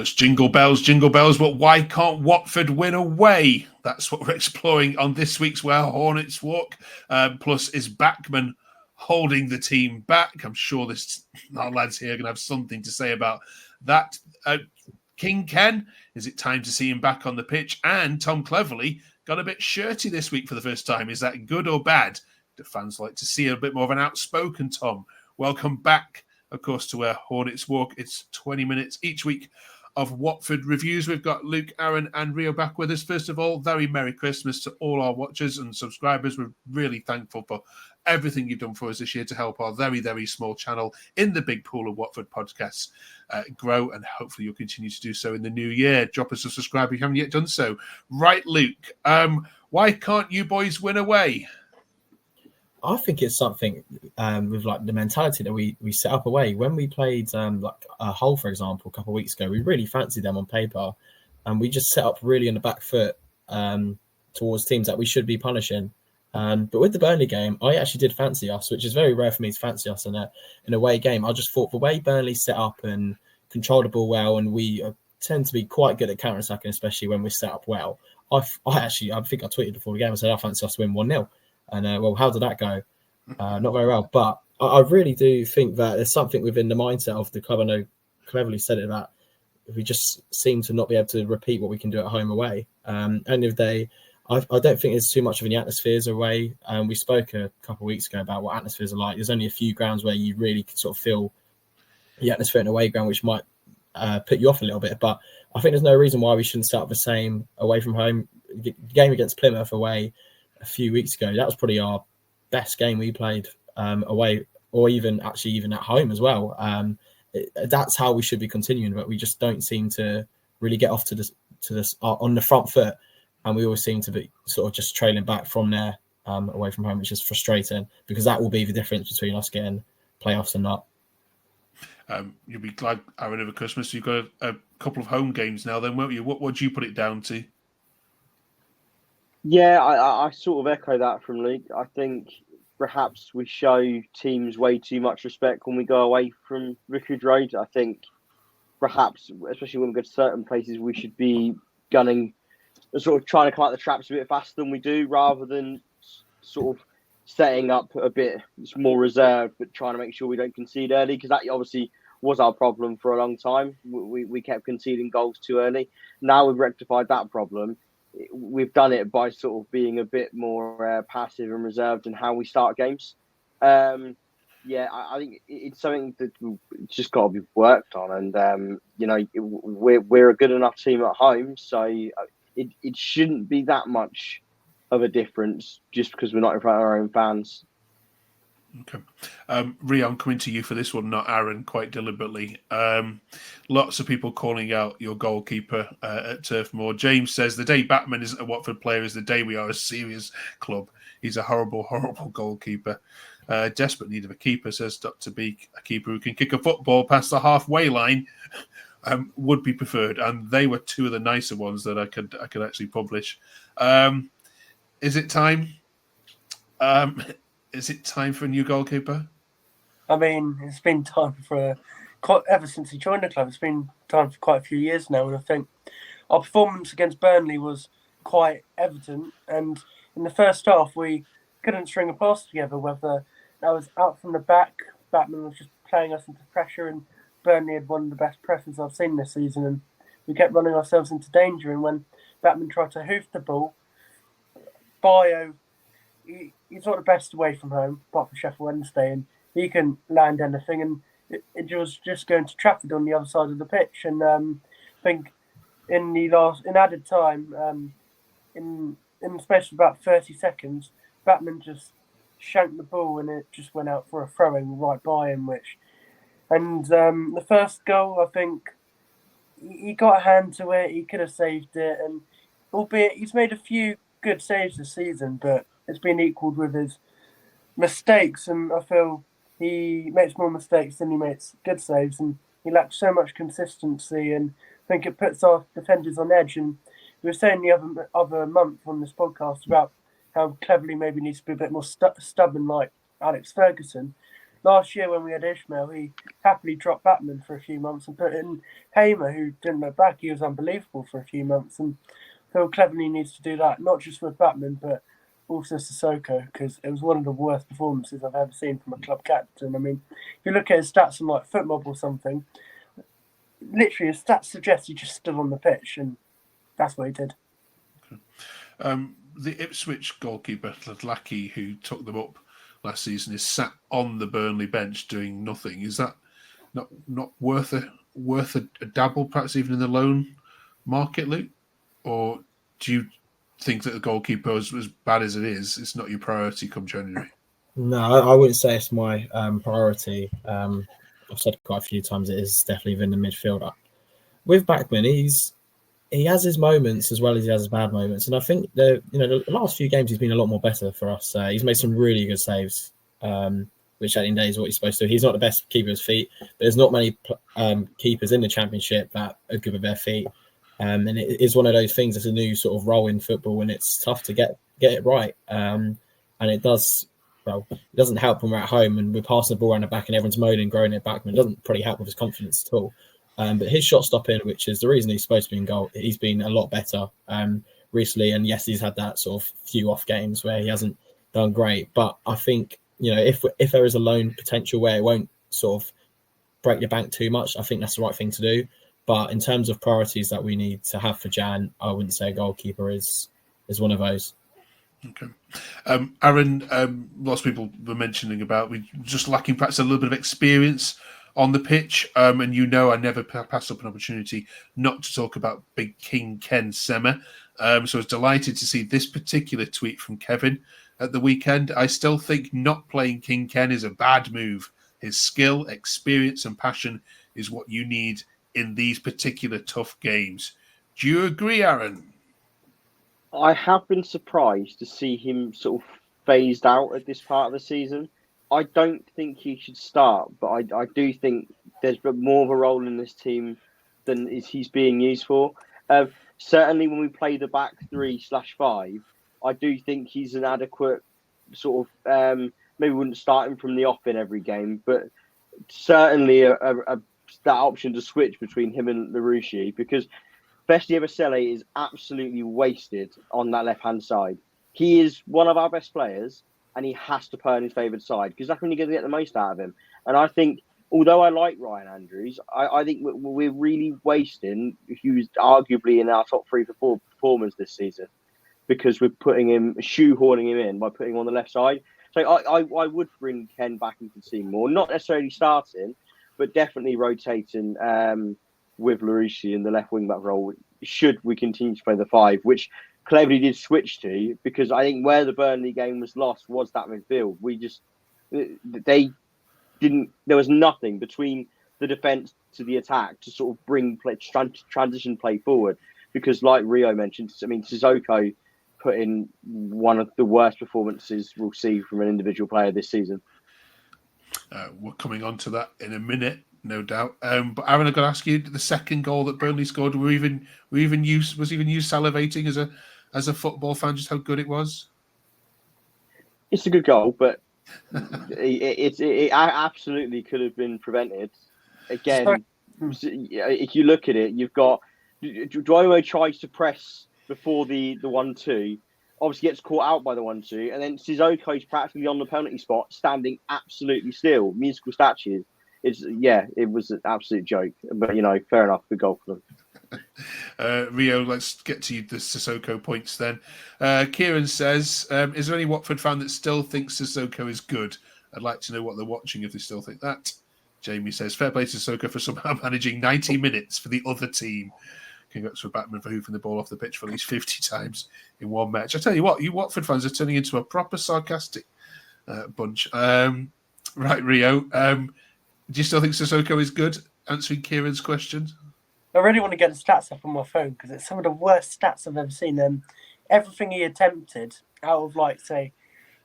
It's jingle bells, but why can't Watford win away? That's what we're exploring on this week's Where Hornets Walk. Plus, is Bachmann holding the team back? I'm sure our lads here are going to have something to say about that. King Ken, is it time to see him back on the pitch? And Tom Cleverley got a bit shirty this week for the first time. Is that good or bad? Do fans like to see a bit more of an outspoken Tom? Welcome back, of course, to Where Hornets Walk. It's 20 minutes each week of Watford reviews. We've got Luke, Aaron and Rio back with us. First of all, very Merry Christmas to all our watchers and subscribers. We're really thankful for everything you've done for us this year to help our very, very small channel in the big pool of Watford podcasts grow, and hopefully you'll continue to do so in the new year. Drop us a subscribe if you haven't yet done so. Right, Luke, why can't you boys win away? I think it's something with like the mentality that we set up away. When we played like Hull, for example, a couple of weeks ago, we really fancied them on paper, and we just set up really on the back foot towards teams that we should be punishing. But with the Burnley game, I actually did fancy us, which is very rare for me to fancy us in an away game. I just thought the way Burnley set up and controlled the ball well, and we tend to be quite good at counter-attacking, especially when we're set up well. I think I tweeted before the game, I said I fancy us to win 1-0. And, well, how did that go? Not very well. But I really do think that there's something within the mindset of the club. I know Cleverly said it, that we just seem to not be able to repeat what we can do at home away. And if I don't think there's too much of any atmospheres away. We spoke a couple of weeks ago about what atmospheres are like. There's only a few grounds where you really can sort of feel the atmosphere in an away ground, which might put you off a little bit. But I think there's no reason why we shouldn't set up the same away from home. The game against Plymouth away a few weeks ago, that was probably our best game we played away, or even at home as well. That's how we should be continuing, but we just don't seem to really get off to this on the front foot, and we always seem to be sort of just trailing back from there away from home, which is frustrating, because that will be the difference between us getting playoffs and not. You'll be glad, Aaron, over Christmas you've got a couple of home games now then, won't you? What would you put it down to? Yeah, I sort of echo that from Luke. I think perhaps we show teams way too much respect when we go away from Vicarage Road. I think perhaps, especially when we go to certain places, we should be gunning, sort of trying to come out the traps a bit faster than we do, rather than sort of setting up a bit more reserved, but trying to make sure we don't concede early, because that obviously was our problem for a long time. We kept conceding goals too early. Now we've rectified that problem. We've done it by sort of being a bit more passive and reserved in how we start games. I think it's something that just got to be worked on. And, we're a good enough team at home, so it shouldn't be that much of a difference just because we're not in front of our own fans. Okay. Ria, I'm coming to you for this one, not Aaron, quite deliberately. Lots of people calling out your goalkeeper at Turf Moor. James says, the day Bachmann isn't a Watford player is the day we are a serious club. He's a horrible, horrible goalkeeper. Desperate need of a keeper, says Dr. Beak. A keeper who can kick a football past the halfway line would be preferred. And they were two of the nicer ones that I could actually publish. Is it time? Is it time for a new goalkeeper? I mean, it's been time ever since he joined the club. It's been time for quite a few years now, and I think our performance against Burnley was quite evident. And in the first half, we couldn't string a pass together, whether that was out from the back, Bachmann was just playing us into pressure, and Burnley had one of the best presses I've seen this season, and we kept running ourselves into danger. And when Bachmann tried to hoof the ball, he's not the best away from home, apart from Sheffield Wednesday, and he can land anything. And it was just going to Trafford on the other side of the pitch. And I think in added time, in the space of about 30 seconds, Bachmann just shanked the ball, and it just went out for a throw-in right by him. And the first goal, I think he got a hand to it. He could have saved it, and albeit he's made a few good saves this season, but it's been equalled with his mistakes, and I feel he makes more mistakes than he makes good saves, and he lacks so much consistency, and I think it puts our defenders on edge. And we were saying the other month on this podcast about how Cleverley maybe needs to be a bit more stubborn like Alex Ferguson. last year when we had Ishmael, he happily dropped Bachmann for a few months and put in Hamer, who didn't look back. He was unbelievable for a few months, and Phil cleverly needs to do that, not just with Bachmann, but also Sissoko, because it was one of the worst performances I've ever seen from a club captain. I mean, if you look at his stats on like FootMob or something, literally his stats suggest he just stood on the pitch, and that's what he did. The Ipswich goalkeeper, Ladlaki, who took them up last season, is sat on the Burnley bench doing nothing. Is that not worth a dabble, perhaps even in the loan market, Luke? Or do you think that the goalkeeper, as bad as it is, it's not your priority come January? No, I wouldn't say it's my priority. I've said quite a few times it is definitely within the midfield. With Backman, he has his moments as well as he has his bad moments, and I think the last few games he's been a lot more better for us. He's made some really good saves, which at the end of the day is what he's supposed to do. He's not the best keeper with his feet, but there's not many keepers in the Championship that are good with their feet. And it is one of those things. It's a new sort of role in football, when it's tough to get it right. And it does. Well, it doesn't help when we're at home and we're passing the ball around the back and everyone's moaning, growing it back. It doesn't probably help with his confidence at all. But his shot stopping, which is the reason he's supposed to be in goal, he's been a lot better recently. And yes, he's had that sort of few off games where he hasn't done great. But I think if there is a loan potential where it won't sort of break the bank too much, I think that's the right thing to do. But in terms of priorities that we need to have for Jan, I wouldn't say a goalkeeper is one of those. Okay. Aaron, lots of people were mentioning about we just lacking perhaps a little bit of experience on the pitch. And I never pass up an opportunity not to talk about big King Ken Semma. So I was delighted to see this particular tweet from Kevin at the weekend. I still think not playing King Ken is a bad move. His skill, experience and passion is what you need in these particular tough games. Do you agree, Aaron? I have been surprised to see him sort of phased out at this part of the season. I don't think he should start, but I do think there's more of a role in this team than he's being used for. Certainly when we play the back 3/5, I do think he's an adequate sort of, maybe wouldn't start him from the off in every game, but certainly that option to switch between him and Larouche, because Festive Fixtures is absolutely wasted on that left-hand side. He is one of our best players, and he has to play on his favoured side, because that's when you're going to get the most out of him. And I think, although I like Ryan Andrews, I think we're really wasting, he was arguably in our top 3 performers this season, because we're shoehorning him in by putting him on the left side. So I would bring Ken back into the team more, not necessarily starting, but definitely rotating with Larouche in the left wing back role, should we continue to play the 5, which cleverly did switch to, because I think where the Burnley game was lost was that midfield. There was nothing between the defence to the attack to sort of bring transition play forward, because like Rio mentioned, I mean, Sissoko put in one of the worst performances we'll see from an individual player this season. We're coming on to that in a minute, no doubt. But Aaron, I've got to ask you, the second goal that Burnley scored, was even you salivating as a football fan, just how good it was? It's a good goal, but it absolutely could have been prevented. Again, if you look at it, you've got Duomo tries to press before the 1-2, obviously gets caught out by the 1-2, and then Sissoko's practically on the penalty spot, standing absolutely still, musical statues. It was an absolute joke, but fair enough, good goal for them. Rio, let's get to the Sissoko points then. Kieran says, is there any Watford fan that still thinks Sissoko is good? I'd like to know what they're watching if they still think that. Jamie says, fair play to Sissoko for somehow managing 90 minutes for the other team. Congrats for Bachmann for hoofing the ball off the pitch for at least 50 times in one match. I tell you what, you Watford fans are turning into a proper sarcastic bunch. Right, Rio, do you still think Sissoko is good? Answering Kieran's question. I really want to get the stats up on my phone, because it's some of the worst stats I've ever seen. Everything he attempted, out of say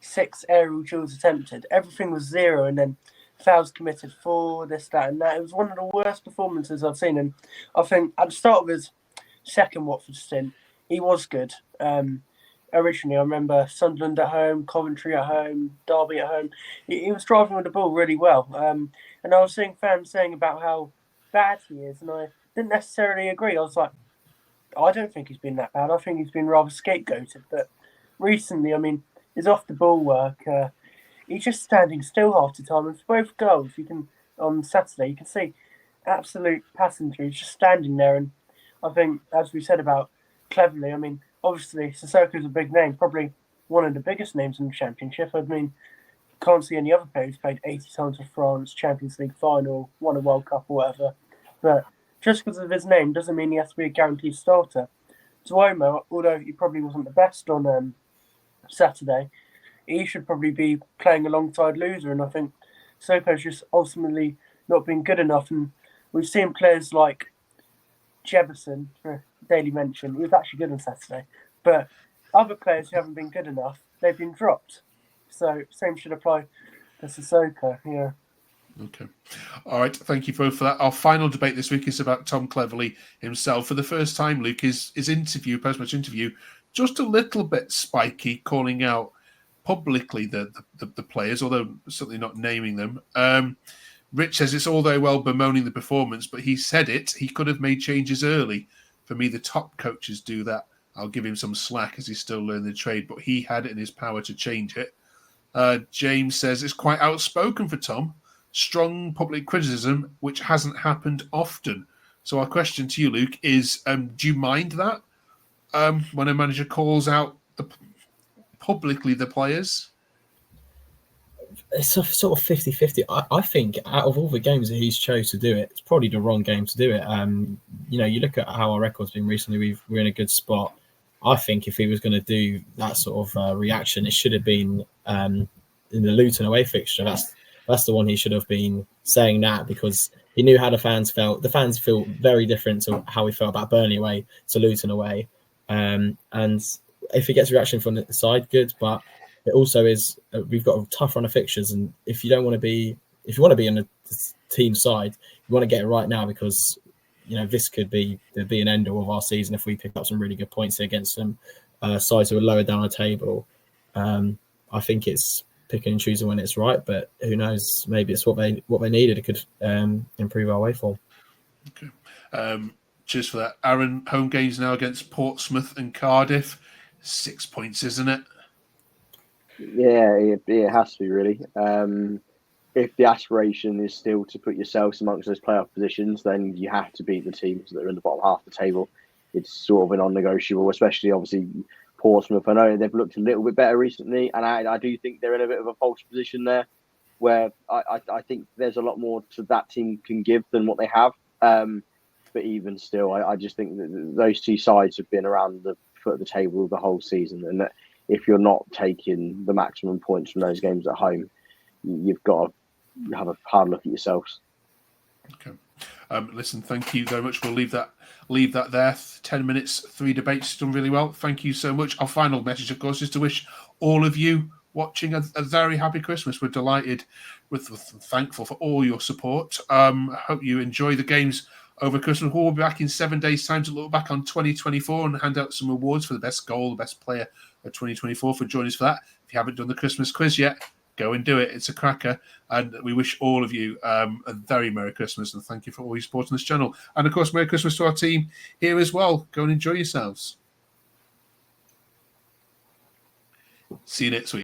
6 aerial duels attempted, everything was 0, and then fouls committed 4, this, that, and that. It was one of the worst performances I've seen, and I think at the start of his second Watford stint, he was good. originally. I remember Sunderland at home, Coventry at home, Derby at home. He was driving with the ball really well. And I was seeing fans saying about how bad he is, and I didn't necessarily agree. I was like, I don't think he's been that bad. I think he's been rather scapegoated. But recently, I mean, his off the ball work, he's just standing still half the time. And for both goals, you can on Saturday, you can see absolute passenger. He's just standing there. And I think, as we said about Cleverly, I mean, obviously Sissoko's a big name, probably one of the biggest names in the Championship. I mean, can't see any other player who's played 80 times for France, Champions League final, won a World Cup or whatever. But just because of his name doesn't mean he has to be a guaranteed starter. Duomo, although he probably wasn't the best on Saturday, he should probably be playing alongside Loser, and I think Soko's just ultimately not been good enough. And we've seen players like Jefferson, for daily mention, he was actually good on Saturday, but other players who haven't been good enough, they've been dropped. So same should apply to Sissoko. Yeah. Okay. All right. Thank you both for that. Our final debate this week is about Tom Cleverley himself. For the first time, Luke, his interview, post-match interview, just a little bit spiky, calling out publicly the players, although certainly not naming them. Rich says it's all very well bemoaning the performance, but he said it. He could have made changes early. For me, the top coaches do that. I'll give him some slack as he's still learning the trade, but he had it in his power to change it. James says it's quite outspoken for Tom. Strong public criticism, which hasn't happened often. So our question to you, Luke, is do you mind that when a manager calls out publicly the players? It's a sort of 50-50. I think out of all the games that he's chose to do it, it's probably the wrong game to do it. You look at how our record's been recently, we're in a good spot. I think if he was going to do that sort of reaction, it should have been in the Luton away fixture. That's the one he should have been saying that, because he knew how the fans felt. The fans feel very different to how we felt about Burnley away to Luton away. And if he gets a reaction from the side, good. But it also is we've got a tough run of fixtures, and if you want to be on the team side, you want to get it right now, because this could be an end all of our season if we pick up some really good points against some sides who are lower down the table. I think it's picking and choosing when it's right, but who knows? Maybe it's what they needed. It could improve our way form. Okay. Cheers for that. Aaron, home games now against Portsmouth and Cardiff. 6 points, isn't it? Yeah, it has to be, really. If the aspiration is still to put yourselves amongst those playoff positions, then you have to beat the teams that are in the bottom half of the table. It's sort of a non-negotiable, especially obviously Portsmouth. I know they've looked a little bit better recently, and I do think they're in a bit of a false position there, where I think there's a lot more to that team can give than what they have. But even still, I just think that those two sides have been around the foot of the table the whole season, and that if you're not taking the maximum points from those games at home, you've got to have a hard look at yourselves. Okay. Listen, thank you very much. We'll leave that there. 10 minutes, 3 debates, done really well. Thank you so much. Our final message, of course, is to wish all of you watching a very happy Christmas. We're delighted, thankful for all your support. Hope you enjoy the games over Christmas. We'll be back in 7 days' time to look back on 2024 and hand out some awards for the best goal, the best player of 2024. For joining us for that. If you haven't done the Christmas quiz yet, go and do it. It's a cracker. And we wish all of you a very Merry Christmas, and thank you for all your support on this channel. And of course, Merry Christmas to our team here as well. Go and enjoy yourselves. See you next week.